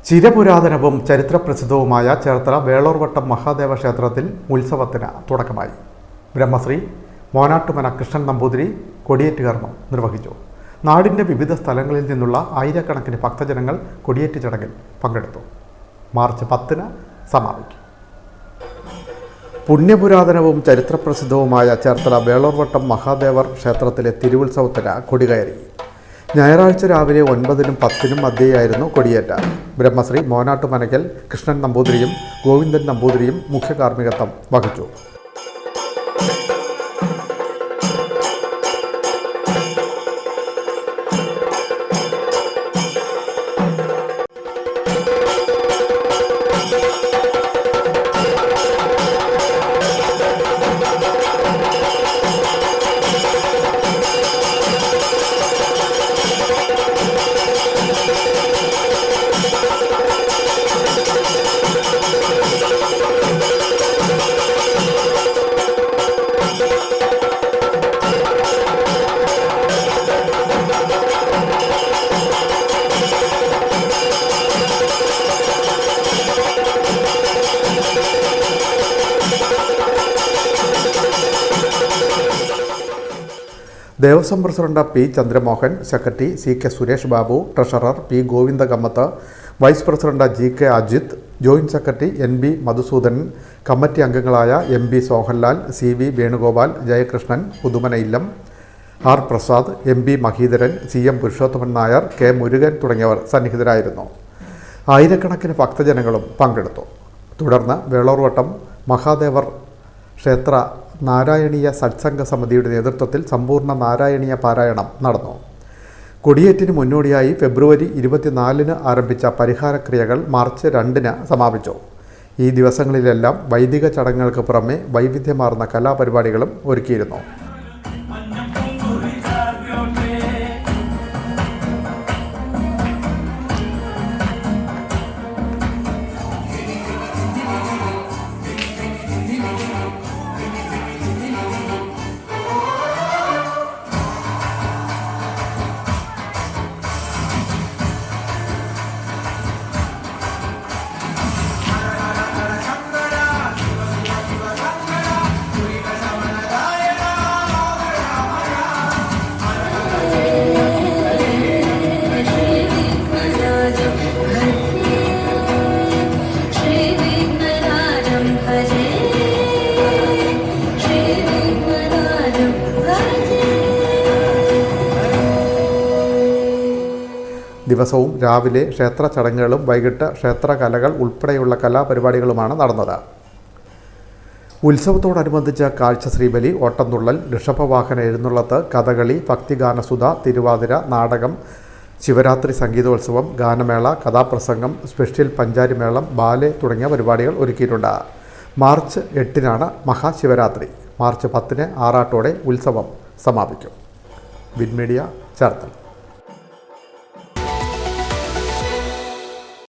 ചിരപുരാതനവും ചരിത്രപ്രസിദ്ധവുമായ ചേർത്തല വേളൂർവട്ടം മഹാദേവ ക്ഷേത്രത്തിൽ ഉത്സവത്തിന് തുടക്കമായി. ബ്രഹ്മശ്രീ മോനാട്ടുമന കൃഷ്ണൻ നമ്പൂതിരി കൊടിയേറ്റ് കർമ്മം നിർവഹിച്ചു. നാടിൻ്റെ വിവിധ സ്ഥലങ്ങളിൽ നിന്നുള്ള ആയിരക്കണക്കിന് ഭക്തജനങ്ങൾ കൊടിയേറ്റ് ചടങ്ങിൽ പങ്കെടുത്തു. മാർച്ച് 10-ന് സമാപിക്കും. പുണ്യപുരാതനവും ചരിത്രപ്രസിദ്ധവുമായ ചേർത്തല വേളൂർവട്ടം മഹാദേവർ ക്ഷേത്രത്തിലെ തിരുവുത്സവത്തിന് കൊടികയറി. ഞായറാഴ്ച രാവിലെ 9-നും 10-നും മധ്യേയായിരുന്നു കൊടിയേറ്റ. ബ്രഹ്മശ്രീ മോനാട്ടുമനയ്ക്കൽ കൃഷ്ണൻ നമ്പൂതിരിയും ഗോവിന്ദൻ നമ്പൂതിരിയും മുഖ്യ കാർമ്മികത്വം വഹിച്ചു. ദേവസ്വം president P Chandramohan, secretary CK Suresh Babu, treasurer P Govindakammath, vice president GK Ajith, joint secretary NB Madhusoodanan, committee അംഗങ്ങളായ MB സോഹൻലാൽ, CV വേണുഗോപാൽ, ജയകൃഷ്ണൻ, പുതുമന ഇല്ലം, R Prasad, MB Mahidharan, CM Purushothaman Nair, K Murugan തുടങ്ങിയവർ സന്നിഹിതരായിരുന്നു. ആയിരക്കണക്കിന് ഭക്തജനങ്ങളും പങ്കെടുത്തു. തുടർന്ന് വേളൂർവട്ടം മഹാദേവർ ക്ഷേത്ര നാരായണീയ സത്സംഗ സമിതിയുടെ നേതൃത്വത്തിൽ സമ്പൂർണ്ണ നാരായണീയ പാരായണം നടന്നു. കൊടിയേറ്റിന് മുന്നോടിയായി ഫെബ്രുവരി 24-ന് ആരംഭിച്ച പരിഹാരക്രിയകൾ മാർച്ച് 2-ന് സമാപിച്ചു. ഈ ദിവസങ്ങളിലെല്ലാം വൈദിക ചടങ്ങുകൾക്ക് പുറമെ വൈവിധ്യമാർന്ന കലാപരിപാടികളും ഒരുക്കിയിരുന്നു. ദിവസവും രാവിലെ ക്ഷേത്ര ചടങ്ങുകളും വൈകിട്ട് ക്ഷേത്രകലകൾ ഉൾപ്പെടെയുള്ള കലാപരിപാടികളുമാണ് നടന്നത്. ഉത്സവത്തോടനുബന്ധിച്ച് കാഴ്ചശ്രീബലി, ഓട്ടംതുള്ളൽ, ഋഷഭവാഹന എഴുന്നള്ളത്ത്, കഥകളി, ഭക്തിഗാനസുധ, തിരുവാതിര, നാടകം, ശിവരാത്രി സംഗീതോത്സവം, ഗാനമേള, കഥാപ്രസംഗം, സ്പെഷ്യൽ പഞ്ചാരിമേളം, ബാലെ തുടങ്ങിയ പരിപാടികൾ ഒരുക്കിയിട്ടുണ്ട്. മാർച്ച് 8-നാണ് മഹാശിവരാത്രി. മാർച്ച് 10-ന് ആറാട്ടോടെ ഉത്സവം സമാപിക്കും. വിൻമീഡിയ ചേർത്തല.